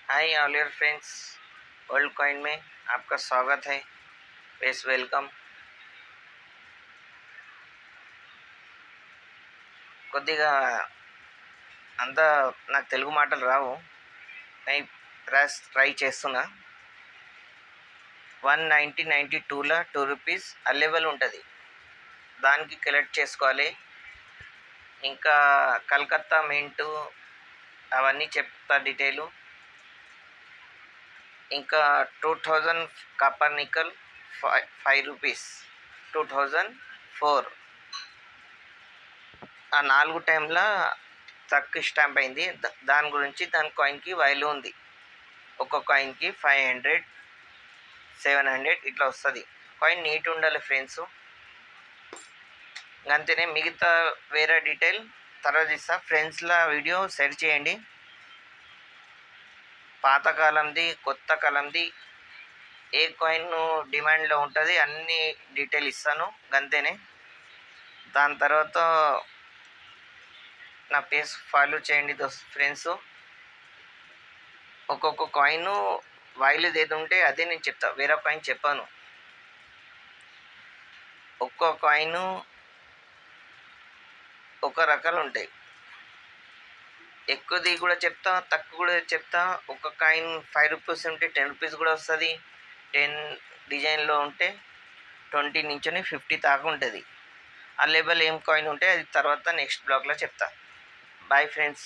Hi all your friends, world coin में आपका स्वागत है। Best welcome. కొద్దిగా అంతా నాకు తెలుగు మాటలు రావు, నేను ట్రై చేస్తున్నా. 190.92లో 2 రూపీస్ అవైలబుల్ ఉంటుంది, దానికి కలెక్ట్ చేసుకోవాలి. ఇంకా కలకత్తా మింటు అవన్నీ చెప్తా డీటెయిలు. ఇంకా 2000 కాపర్ నికల్ 5 రూపీస్ 2004. ఆ 4 టైంలో తక్కువ స్టాంప్ అయింది. దాని గురించి దాని కాయిన్కి వాల్యూ ఉంది. ఒక్కొక్క కాయిన్కి 500, 700 ఇట్లా వస్తుంది. కాయిన్ నీట్ ఉండాలి ఫ్రెండ్స్. అంతేనే, మిగతా వేరే డీటెయిల్ తర్వాత ఇస్తా. ఫ్రెండ్స్లో వీడియో షేర్ చేయండి. పాతకాలంది కొత్త కాలంది ఏ కాయిన్ డిమాండ్లో ఉంటుంది అన్ని డీటెయిల్ ఇస్తాను. అంతేనే. దాని తర్వాత నా పేజ్ ఫాలో చేయండి ఫ్రెండ్స్. ఒక్కొక్క కాయిన్ వాల్యూ ఏది ఉంటే అదే నేను చెప్తా, వేరే కాయిన్ చెప్పాను. ఒక్కో కాయిన్ ఒక రకాలు ఉంటాయి. ఎక్కువది కూడా చెప్తా, తక్కువ కూడా చెప్తా. ఒక కాయిన్ 5 రూపీస్ ఉంటే 10 రూపీస్ కూడా వస్తుంది. 10 డిజైన్లో ఉంటే 20 నుంచి 50 దాకా ఉంటుంది. ఆ లెవెల్ ఏం కాయిన్ ఉంటే అది తర్వాత నెక్స్ట్ బ్లాగ్లో చెప్తా. Bye friends.